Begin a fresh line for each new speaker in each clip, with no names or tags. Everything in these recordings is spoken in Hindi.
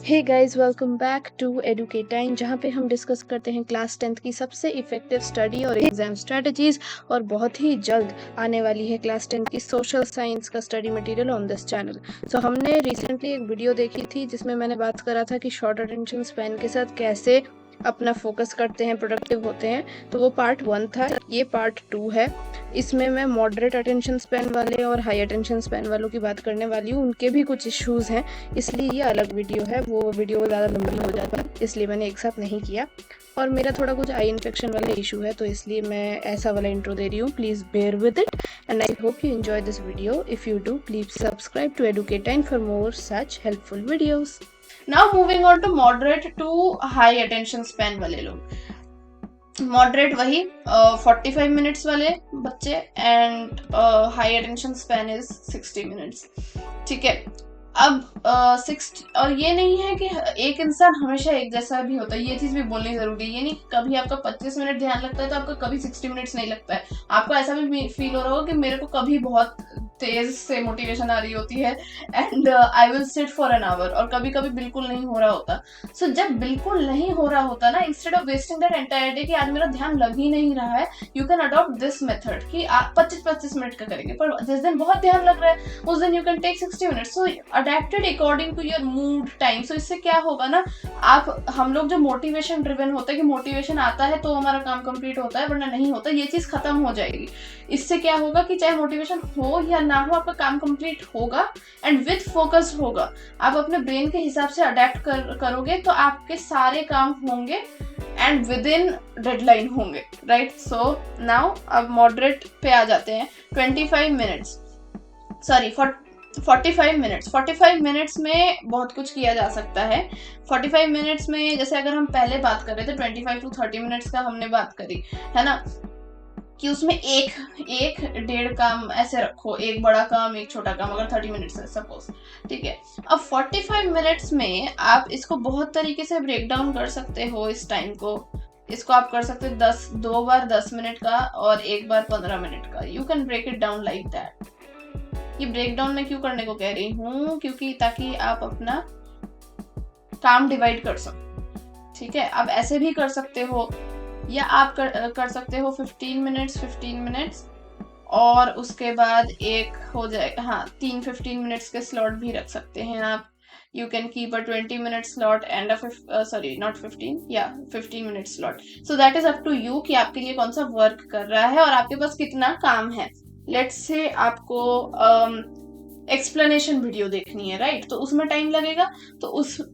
Hey guys, welcome back to Educatine, जहाँ पे हम डिस्कस करते हैं क्लास 10th की सबसे इफेक्टिव स्टडी और एग्जाम स्ट्रेटजीज। और बहुत ही जल्द आने वाली है क्लास 10th की सोशल साइंस का study material on this channel. So हमने रिसेंटली एक वीडियो देखी थी जिसमें मैंने बात करा था कि शॉर्ट अटेंशन स्पैन के साथ कैसे अपना फोकस करते हैं, प्रोडक्टिव होते हैं। तो वो पार्ट 1 था, ये पार्ट 2 है। इसमें मैं मॉडरेट अटेंशन स्पैन वाले और हाई अटेंशन स्पैन वालों की बात करने वाली हूँ। उनके भी कुछ इश्यूज़ हैं, इसलिए ये अलग वीडियो है। वो वीडियो ज़्यादा लंबी हो जाता है, इसलिए मैंने एक साथ नहीं किया। और मेरा थोड़ा कुछ आई इन्फेक्शन वाला इशू है, तो इसलिए मैं ऐसा वाला इंट्रो दे रही हूँ। Please bear with it and I hope you enjoy this video. If you do, please subscribe to Educatine for more such helpful videos. Now moving on to moderate to high attention span वाले लोग। मॉडरेट वही 45 मिनट्स वाले बच्चे and high attention span is 60 minutes. ठीक है, अब 60 और ये नहीं है कि एक इंसान हमेशा एक जैसा भी होता है, ये चीज भी बोलनी जरूरी है। ये नहीं कभी आपका 25 मिनट ध्यान लगता है तो आपका कभी 60 मिनट्स नहीं लगता है। आपको ऐसा भी फील हो रहा होगा कि मेरे को कभी बहुत तेज से मोटिवेशन आ रही होती है and I will sit for an hour, और कभी कभी बिल्कुल नहीं हो रहा होता। सो जब बिल्कुल नहीं हो रहा होता ना, instead of wasting that entire day कि आज मेरा ध्यान लग ही नहीं रहा है, you can adopt this method कि आप 25-25 मिनट का करेंगे, पर जिस दिन बहुत ध्यान लग रहा है उस दिन you can take 60 minutes. So adapted according to your mood time. So इससे क्या होगा ना, हम लोग जो मोटिवेशन ड्रिवन होता है कि मोटिवेशन आता है तो हमारा काम कंप्लीट होता है, वरना नहीं होता, ये चीज खत्म हो जाएगी। इससे क्या होगा कि चाहे मोटिवेशन हो या ना हो, आपका काम कंप्लीट होगा एंड विथ फोकस होगा। आप अपने ब्रेन के हिसाब से अडेप्ट करोगे तो आपके सारे काम होंगे एंड विद इन डेडलाइन होंगे, राइट। सो नाउ अब मॉडरेट पे आ जाते हैं। 25 मिनट्स, सॉरी 45 मिनट्स। 45 मिनट्स में बहुत कुछ किया जा सकता है। 45 मिनट्स में जैसे अगर हम पहले बात कर रहे थे 25 to 30 मिनट्स का हमने बात करी है ना, कि उसमें एक डेढ़ काम ऐसे रखो, एक बड़ा काम एक छोटा काम, अगर 30 मिनट्स है सपोज। ठीक है, अब 45 मिनट्स में आप इसको बहुत तरीके से ब्रेक डाउन कर सकते हो। इस टाइम को इसको आप कर सकते हो 2 बार 10 मिनट का और एक बार 15 मिनट का। You can break it down like that. ये ब्रेक डाउन मैं क्यों करने को कह रही हूँ, क्योंकि ताकि आप अपना काम डिवाइड कर सको। ठीक है, आप ऐसे भी कर सकते हो या आप कर सकते हो 15 मिनट्स और उसके बाद एक हो जाएगा, हाँ 15 मिनट्स के स्लॉट भी रख सकते हैं आप। You can keep a 20 minute slot and a 15 minute slot. So that is up to you कि आपके लिए कौन सा वर्क कर रहा है और आपके पास कितना काम है। लेट्स से आपको एक्सप्लेनेशन वीडियो देखनी है, राइट, तो उसमें टाइम लगेगा, तो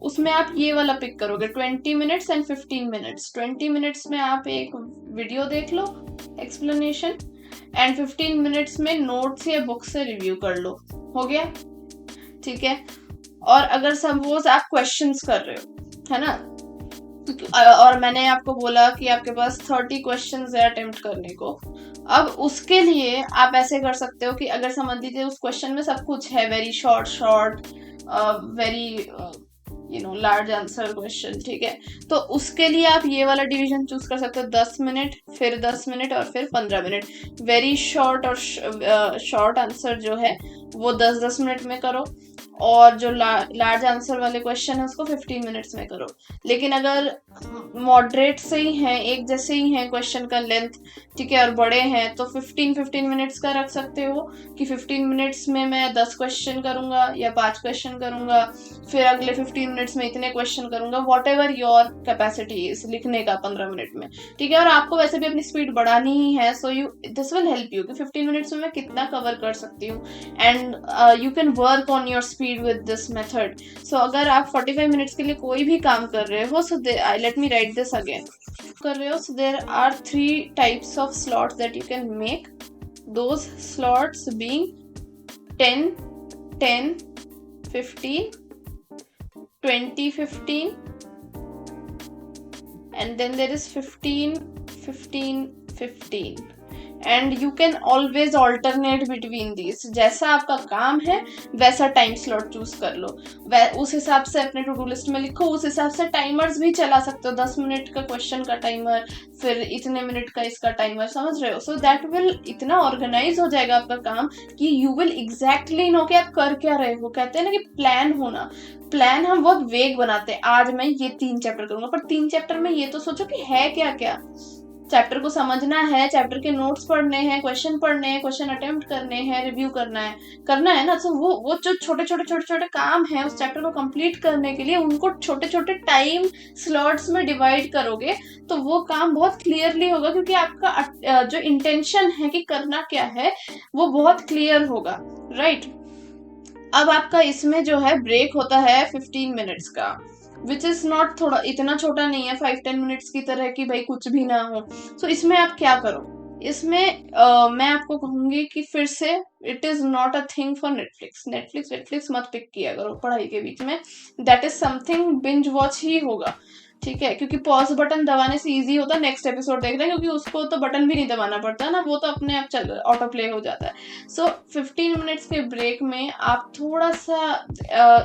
उसमें आप ये वाला पिक करोगे 20 मिनट्स एंड 15 मिनट्स। 20 मिनट्स में आप एक वीडियो देख लो एक्सप्लेनेशन, एंड 15 मिनट्स में नोट्स या बुक से रिव्यू कर लो। हो गया, ठीक है। और अगर सपोज आप क्वेश्चंस कर रहे हो, है ना, और मैंने आपको बोला कि आपके पास 30 क्वेश्चंस है अटेम्प्ट करने को, अब उसके लिए आप ऐसे कर सकते हो कि अगर समझ लीजिए उस क्वेश्चन में सब कुछ है, very short very large answer question, ठीक है, तो उसके लिए आप ये वाला डिवीजन चूज कर सकते हो, 10 मिनट फिर 10 मिनट और फिर 15 मिनट। वेरी शॉर्ट और शॉर्ट आंसर जो है वो 10-10 मिनट में करो, और जो लार्ज आंसर वाले क्वेश्चन है उसको 15 मिनट्स में करो। लेकिन अगर मॉडरेट से ही हैं, एक जैसे ही हैं क्वेश्चन का लेंथ, ठीक है, और बड़े हैं, तो 15 मिनट्स का रख सकते हो कि 15 मिनट्स में मैं 10 क्वेश्चन करूंगा या 5 क्वेश्चन करूंगा, फिर अगले 15 मिनट्स में इतने क्वेश्चन करूंगा, what ever your capacity is लिखने का 15 मिनट में। ठीक है, और आपको वैसे भी अपनी स्पीड बढ़ानी ही है, so this will help you कि 15 मिनट्स में मैं कितना कवर कर सकती हूँ, and you can work on your speed with this method. So अगर आप 45 मिनट्स के लिए कोई भी काम कर रहे हो, so let me write this again, कर रहे हो, so there are 3 types of slots that you can make. Those slots being 10, 10, 15, 20, 15, and then there is 15, 15, 15. And you can always alternate between this. जैसा आपका काम है वैसा टाइम स्लॉट चूज कर लो, उस हिसाब से अपने टू डू लिस्ट में लिखो, उस हिसाब से टाइमर्स भी चला सकते हो, 10 मिनट का क्वेश्चन का टाइमर, फिर इतने मिनट का इसका टाइमर, समझ रहे हो? सो दैट विल इतना ऑर्गेनाइज हो जाएगा आपका काम कि यू विल एग्जैक्टली नो कि आप कर क्या रहे हो। कहते हैं ना कि प्लान होना, प्लान हम बहुत वेग बनाते हैं, आज मैं ये 3 चैप्टर करूंगा, पर 3 चैप्टर में ये तो सोचो कि है क्या क्या। चैप्टर को समझना है, चैप्टर के नोट्स पढ़ने हैं, क्वेश्चन पढ़ने हैं, क्वेश्चन अटेम्प्ट करने हैं, रिव्यू करना है ना। तो वो जो छोटे छोटे काम है उस चैप्टर को कंप्लीट करने के लिए उनको छोटे छोटे टाइम स्लॉट्स में डिवाइड करोगे तो वो काम बहुत क्लियरली होगा, क्योंकि आपका जो इंटेंशन है कि करना क्या है वो बहुत क्लियर होगा, राइट। अब आपका इसमें जो है ब्रेक होता है 15 मिनट्स का, विच इज नॉट, थोड़ा इतना छोटा नहीं है 5-10 मिनट्स की तरह कि भाई कुछ भी ना हो। सो इसमें आप क्या करो, इसमें मैं आपको कहूंगी कि फिर से it is not a thing for Netflix मत पिक किया करो पढ़ाई के बीच में। That is something binge watch ही होगा, ठीक है, क्योंकि पॉज बटन दबाने से इजी होता है नेक्स्ट एपिसोड देखना, क्योंकि उसको तो बटन भी नहीं दबाना पड़ता ना, वो तो अपने आप चल ऑटो प्ले हो जाता है। सो 15 मिनट्स के ब्रेक में आप थोड़ा सा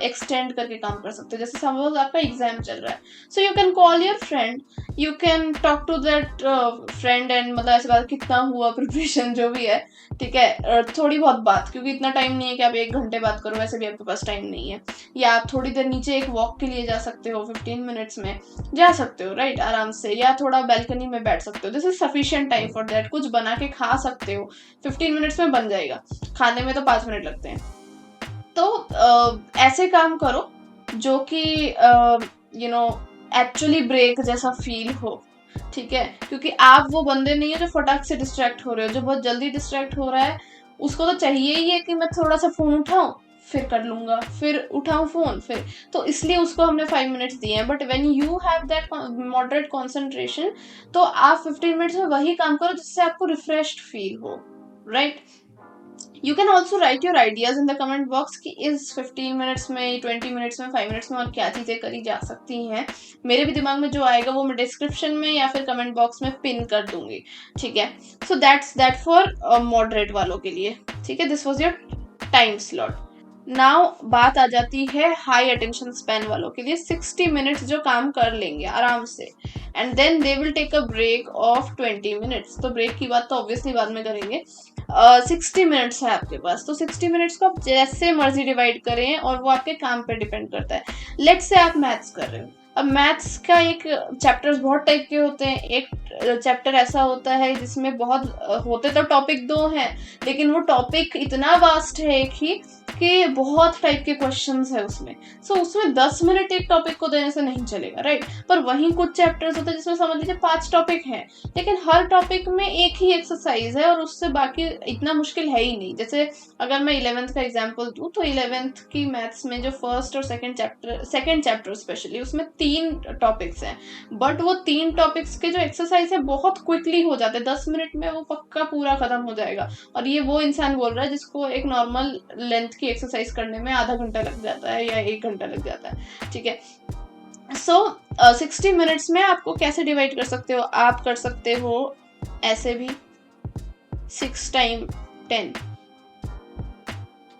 एक्सटेंड करके काम कर सकते हो। जैसे सपोज आपका एग्जाम चल रहा है, so you can call your friend, you can talk to that friend and मतलब ऐसे बात कितना हुआ प्रिपरेशन जो भी है, ठीक है, थोड़ी बहुत बात, क्योंकि इतना टाइम नहीं है कि आप 1 घंटे बात करो, वैसे भी आपके पास टाइम नहीं है। या आप थोड़ी देर नीचे एक वॉक के लिए जा सकते हो, 15 मिनट्स में जा सकते हो, राइट, आराम से, या थोड़ा बैल्कनी में बैठ सकते हो। This is sufficient time for that. कुछ बना के खा सकते हो, 15 मिनट्स में बन जाएगा, खाने में तो 5 मिनट लगते हैं। तो ऐसे काम करो जो कि एक्चुअली ब्रेक जैसा फील हो, ठीक है, क्योंकि आप वो बंदे नहीं है जो फटाक से डिस्ट्रैक्ट हो रहे हो। जो बहुत जल्दी डिस्ट्रैक्ट हो रहा है उसको तो चाहिए ही है कि मैं थोड़ा सा फोन उठाऊं फिर कर लूंगा, फिर उठाऊं फोन फिर, तो इसलिए उसको हमने 5 मिनट्स दिए हैं। But when you have that moderate concentration तो आप 15 मिनट्स में वही काम करो जिससे आपको रिफ्रेश्ड फील हो, right. You can also right your ideas in the comment box कि इस 15 मिनट्स में, 20 मिनट्स में, 5 मिनट्स में और क्या चीजें करी जा सकती हैं। मेरे भी दिमाग में जो आएगा वो मैं डिस्क्रिप्शन में या फिर कमेंट बॉक्स में पिन कर दूंगी, ठीक है। सो दैट फॉर मॉडरेट वालों के लिए, ठीक है। This was your time slot. Now बात आ जाती है हाई अटेंशन स्पैन वालों के लिए। 60 मिनट्स जो काम कर लेंगे आराम से, and then they will take a break of 20 minutes. तो ब्रेक की बात तो ऑब्वियसली बाद में करेंगे। 60 मिनट्स है आपके पास, तो 60 मिनट्स को आप जैसे मर्जी डिवाइड करें और वो आपके काम पे डिपेंड करता है। लेट्स से आप मैथ्स कर रहे हो, अब मैथ्स का एक चैप्टर्स बहुत टाइप के होते हैं। एक चैप्टर ऐसा होता है जिसमें बहुत होते तो टॉपिक 2 हैं, लेकिन वो टॉपिक इतना वास्ट है एक ही कि बहुत टाइप के क्वेश्चंस है उसमें। सो उसमें 10 मिनट एक टॉपिक को देने से नहीं चलेगा, राइट। पर वहीं कुछ चैप्टर्स होते हैं जिसमें समझ लीजिए 5 टॉपिक हैं, लेकिन हर टॉपिक में एक ही एक्सरसाइज है और उससे बाकी इतना मुश्किल है ही नहीं। जैसे अगर मैं 11th का एग्जाम्पल दूं तो 11th की मैथ्स में जो फर्स्ट और सेकेंड चैप्टर स्पेशली, उसमें 3 टॉपिक्स हैं, बट वो 3 टॉपिक्स के जो एक्सरसाइज है बहुत क्विकली हो जाते हैं, 10 मिनट में वो पक्का पूरा खत्म हो जाएगा। और ये वो इंसान बोल रहा है जिसको एक नॉर्मल लेंथ की एक्सरसाइज करने में आधा घंटा लग जाता है या 1 घंटा लग जाता है, ठीक है। सो 60 मिनट्स में आपको कैसे डिवाइड कर सकते हो, आप कर सकते हो ऐसे भी 6 × 10।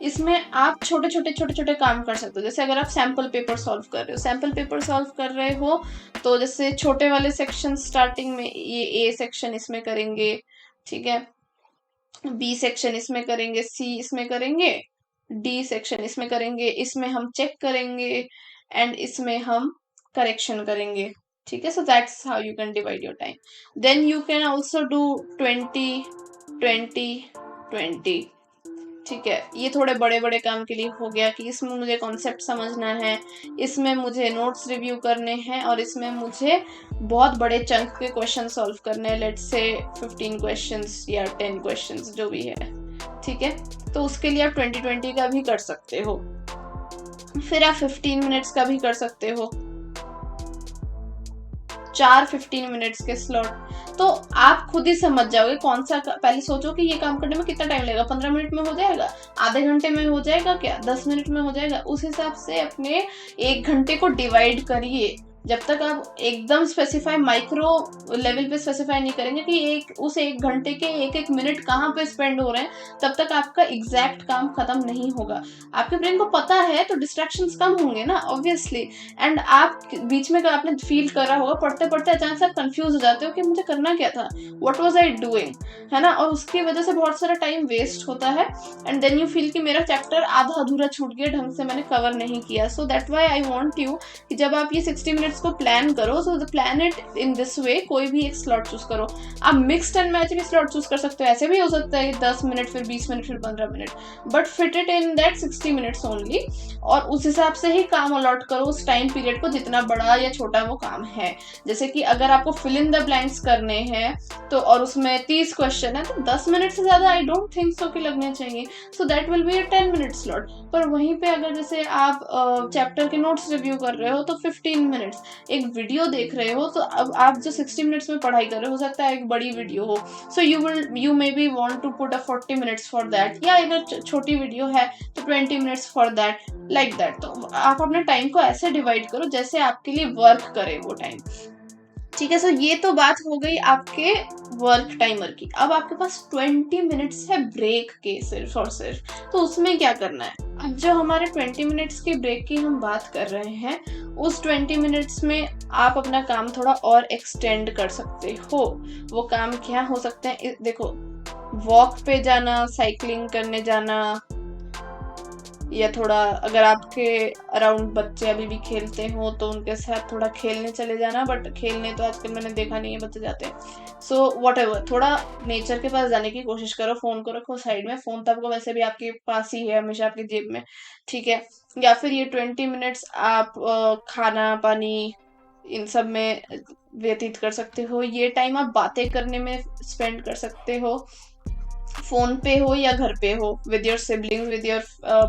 इसमें आप छोटे छोटे काम कर सकते हो। जैसे अगर आप सैम्पल पेपर सॉल्व कर रहे हो तो जैसे छोटे वाले सेक्शन स्टार्टिंग में ये ए सेक्शन इसमें करेंगे, ठीक है, बी सेक्शन इसमें करेंगे, सी इसमें करेंगे, डी सेक्शन इसमें करेंगे, इसमें हम चेक करेंगे एंड इसमें हम करेक्शन करेंगे, ठीक है। So that's how you can divide your time. Then you can also do 20-20-20, ठीक है। ये थोड़े बड़े काम के लिए हो गया कि इसमें मुझे कॉन्सेप्ट समझना है, इसमें मुझे नोट्स रिव्यू करने हैं और इसमें मुझे बहुत बड़े चंक के क्वेश्चन सॉल्व करने हैं, लेट्स से 15 क्वेश्चंस या 10 क्वेश्चंस जो भी है, ठीक है। तो उसके लिए आप 20-20 का भी कर सकते हो, फिर आप 15 मिनट्स का भी कर सकते हो, 4 15 मिनट्स के स्लॉट। तो आप खुद ही समझ जाओगे कौन सा, पहले सोचो कि ये काम करने में कितना टाइम लगेगा, 15 मिनट में हो जाएगा, आधे घंटे में हो जाएगा, क्या 10 मिनट में हो जाएगा। उस हिसाब से अपने 1 घंटे को डिवाइड करिए, जब तक आप एकदम स्पेसिफाई माइक्रो लेवल पे स्पेसिफाई नहीं करेंगे कि उस 1 घंटे के 1-1 मिनट कहाँ पे स्पेंड हो रहे हैं, तब तक आपका एग्जैक्ट काम खत्म नहीं होगा। आपके ब्रेन को पता है तो डिस्ट्रैक्शंस कम होंगे ना ऑब्वियसली। एंड आप बीच में आपने फील करा होगा, पढ़ते पढ़ते अचानक से आप कंफ्यूज हो जाते हो कि मुझे करना क्या था, व्हाट वाज आई डूइंग, है ना, और उसकी वजह से बहुत सारा टाइम वेस्ट होता है। एंड देन यू फील कि मेरा चैप्टर आधा अधूरा छूट गया, ढंग से मैंने कवर नहीं किया। So that why I want you कि जब आप ये 60 मिनट्स को प्लान करो, so plan it in this way. कोई भी एक स्लॉट चूज करो। आप मिक्स्ड एंड मैच भी स्लॉट चूज कर सकते हो, ऐसे भी हो सकता है 10 मिनट फिर 20 मिनट फिर 15 minute, but fit it in that 60 minutes only. और उस हिसाब से ही काम अलॉट करो उस टाइम पीरियड को, जितना बड़ा या छोटा वो काम है। जैसे कि अगर आपको फिल इन द ब्लैंक्स करने हैं तो, और उसमें 30 क्वेश्चन है, तो 10 मिनट से ज्यादा आई डोंट थिंक सो कि लगने चाहिए। So that will be a 10 minute slot. पर वहीं पे अगर जैसे आप चैप्टर के नोट्स रिव्यू कर रहे हो तो 15 मिनट्स, एक वीडियो देख रहे हो तो अब आप जो 60 मिनट्स में पढ़ाई कर रहे हो सकता है एक बड़ी वीडियो हो, so you may be want to put a 40 minutes for that, या अगर छोटी वीडियो है तो 20 minutes for that, like that. तो आप अपने टाइम को ऐसे डिवाइड करो जैसे आपके लिए वर्क करे वो टाइम। ठीक है, सो ये तो बात हो गई आपके वर्क टाइमर की। अब आपके पास 20 मिनट्स है ब्रेक के, सिर्फ और सिर्फ। तो उसमें क्या करना है, अब जो हमारे 20 मिनट्स के ब्रेक की हम बात कर रहे हैं, उस 20 मिनट्स में आप अपना काम थोड़ा और एक्सटेंड कर सकते हो। वो काम क्या हो सकते हैं, देखो, वॉक पे जाना, साइकिलिंग करने जाना, या थोड़ा अगर आपके अराउंड बच्चे अभी भी खेलते हो तो उनके साथ थोड़ा खेलने चले जाना, बट खेलने तो आजकल मैंने देखा नहीं है बच्चे जाते हैं। सो वॉट एवर, थोड़ा नेचर के पास जाने की कोशिश करो। फोन को रखो साइड में, फोन तो आपको वैसे भी आपके पास ही है, हमेशा आपकी जेब में, ठीक है। या फिर ये 20 मिनट्स आप खाना पानी इन सब में व्यतीत कर सकते हो। ये टाइम आप बातें करने में स्पेंड कर सकते हो, फोन पे हो या घर पे हो, with your siblings, with your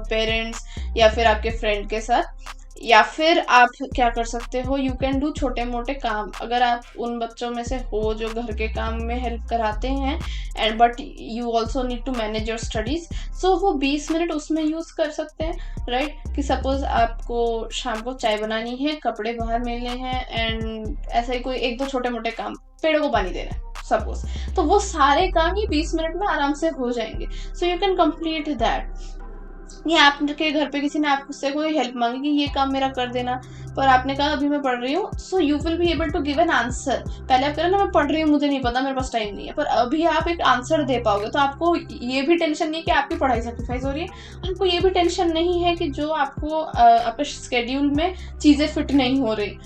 parents, या फिर आपके फ्रेंड के साथ। या फिर आप क्या कर सकते हो, यू कैन डू छोटे मोटे काम। अगर आप उन बच्चों में से हो जो घर के काम में हेल्प कराते हैं, and but you also need to manage your studies, so वो 20 मिनट उसमें यूज कर सकते हैं, राइट। कि सपोज आपको शाम को चाय बनानी है, कपड़े बाहर मिलने हैं, एंड ऐसा ही कोई 1-2 छोटे मोटे काम, पेड़ों को पानी देना है सपोज, तो वो सारे काम ही 20 मिनट में आराम से हो जाएंगे। सो यू कैन कंप्लीट दैट। ये आपके घर पे किसी ने आपसे कोई हेल्प मांगी कि ये काम मेरा कर देना, पर आपने कहा अभी मैं पढ़ रही हूँ, so you will be able to give an answer. पहले आप कह रहे ना मैं पढ़ रही हूँ, मुझे नहीं पता, मेरे पास टाइम नहीं है, पर अभी आप एक आंसर दे पाओगे, तो आपको ये भी टेंशन नहीं है कि आपकी पढ़ाई सेक्रीफाइस हो रही है, आपको ये भी टेंशन नहीं है कि जो आपको आपके शेड्यूल में चीजें फिट नहीं हो रही,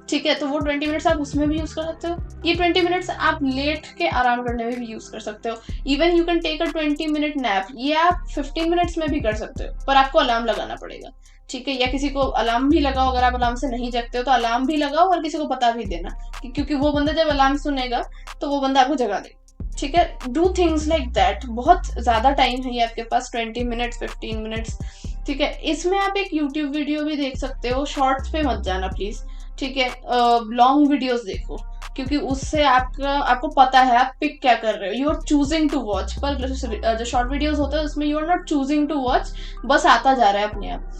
ठीक है। तो वो 20 मिनट्स आप उसमें भी यूज कर सकते हो। ये 20 मिनट्स आप लेट के आराम करने में भी यूज कर सकते हो। Even you can take a 20 minute nap, ये आप 15 मिनट्स में भी कर सकते हो, पर आपको अलार्म लगाना पड़ेगा, ठीक है। या किसी को अलार्म भी लगाओ, अगर आप अलार्म से नहीं जगते हो तो अलार्म भी लगाओ, और किसी को बता भी देना क्योंकि वो बंदा जब अलार्म सुनेगा तो वो बंदा आपको जगा दे, ठीक है। Do things like that. बहुत ज्यादा टाइम है ये आपके पास, 20 मिनट्स 15 मिनट्स, ठीक है। इसमें आप एक यूट्यूब वीडियो भी देख सकते हो, शॉर्ट्स पे मत जाना प्लीज, ठीक है। लॉन्ग वीडियोस देखो, क्योंकि उससे आपको पता है आप पिक क्या कर रहे हो, you are choosing to watch. पर जो शॉर्ट वीडियोस होते हैं उसमें you are not choosing to watch, बस आता जा रहा है अपने आप।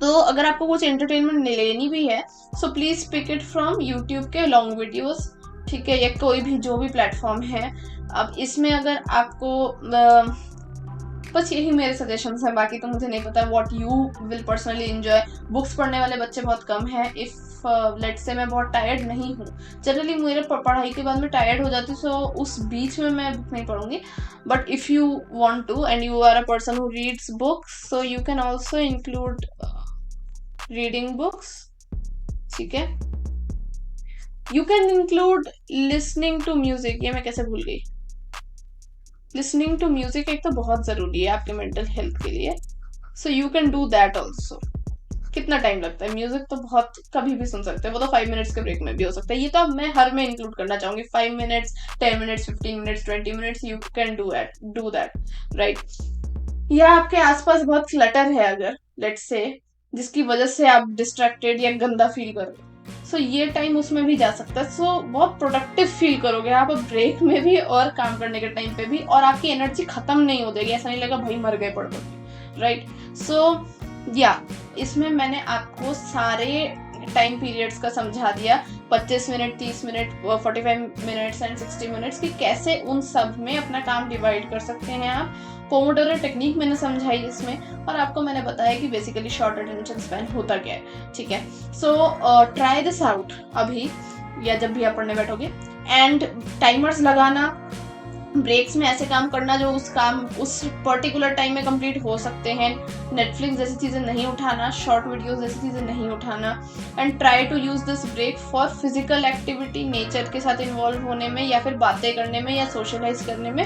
तो अगर आपको कुछ एंटरटेनमेंट लेनी भी है, so please pick it from YouTube के लॉन्ग वीडियोस, ठीक है, या कोई भी जो भी प्लेटफॉर्म है। अब इसमें अगर आपको बस यही मेरे सजेशंस हैं, बाकी तो मुझे नहीं पता what you will personally enjoy. Books पढ़ने वाले बच्चे बहुत कम हैं। इफ लेट्स से मैं बहुत टायर्ड नहीं हूँ, जनरली मेरे पढ़ाई के बाद में टायर्ड हो जाती हूँ, सो उस बीच में मैं बुक नहीं पढ़ूंगी। But if you want to and you are a person who reads books, so you can also include reading books, ठीक है। You can include listening to music, ये मैं कैसे भूल गई। लिसनिंग टू म्यूजिक एक तो बहुत जरूरी है आपके मेंटल हेल्थ के लिए, सो you can do that also. कितना टाइम लगता है, म्यूजिक तो बहुत कभी भी सुन सकते हैं, वो तो 5 मिनट्स के ब्रेक में भी हो सकता है। ये तो अब मैं हर में इंक्लूड करना चाहूंगी, 5 minutes, 10 minutes, 15 minutes, 20 minutes, you can do that, right. या आपके आसपास बहुत क्लटर है अगर, लेट्स से, जिसकी वजह से आप डिस्ट्रैक्टेड या गंदा फील कर रहे हो, सो ये टाइम उसमें भी जा सकता है। सो बहुत प्रोडक्टिव फील करोगे आप ब्रेक में भी और काम करने के टाइम पे भी, और आपकी एनर्जी खत्म नहीं हो जाएगी, ऐसा नहीं लगेगा भाई मर गए पढ़ पढ़, राइट। सो या इसमें मैंने आपको सारे टाइम पीरियड्स का समझा दिया, 25 minute, 30 minute, 45 minutes and 60 minutes, कि कैसे उन सब में अपना काम डिवाइड कर सकते हैं आप। पोमोडोरो टेक्निक मैंने समझाई इसमें, और आपको मैंने बताया कि बेसिकली शॉर्ट अटेंशन स्पैन होता क्या है, ठीक है। सो ट्राई दिस आउट अभी या जब भी आप पढ़ने बैठोगे, एंड टाइमर्स लगाना, ब्रेक्स में ऐसे काम करना जो उस पर्टिकुलर टाइम में कंप्लीट हो सकते हैं। नेटफ्लिक्स जैसी चीज़ें नहीं उठाना, शॉर्ट वीडियोस जैसी चीज़ें नहीं उठाना, and try to use this break for physical activity, nature के साथ इन्वॉल्व होने में या फिर बातें करने में या सोशलाइज करने में,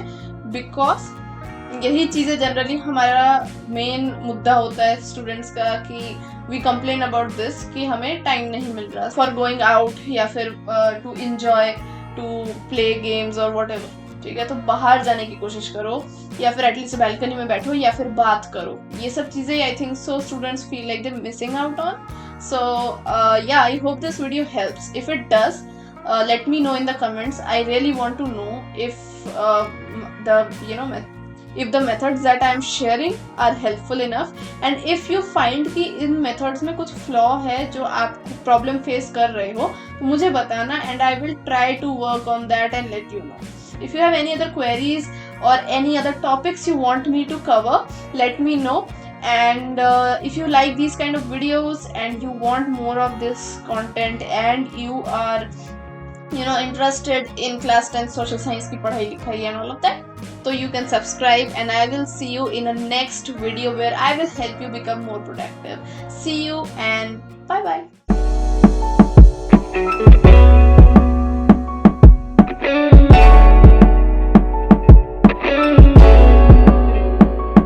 बिकॉज यही चीज़ें जनरली हमारा मेन मुद्दा होता है स्टूडेंट्स का, कि वी कंप्लेन अबाउट दिस कि हमें टाइम नहीं मिल रहा फॉर गोइंग आउट या फिर to enjoy, to play games और वॉट एवर, ठीक है। तो बाहर जाने की कोशिश करो, या फिर एटलीस्ट बैल्कनी में बैठो, या फिर बात करो। ये सब चीज़ें I think so students feel like they missing out on. So yeah I hope this video helps. If it does, let me know in the comments. I really want to know if if the methods that I am sharing are helpful enough, and if you find कि इन methods में कुछ flaw है जो आप problem face कर रहे हो, तो मुझे बताना, and I will try to work on that and let you know. If you have any other queries or any other topics you want me to cover, let me know. And if you like these kind of videos and you want more of this content, and you are interested in class 10 social science की पढ़ाई लिखाई and all of that, so you can subscribe, and I will see you in a next video where I will help you become more productive. See you and bye bye.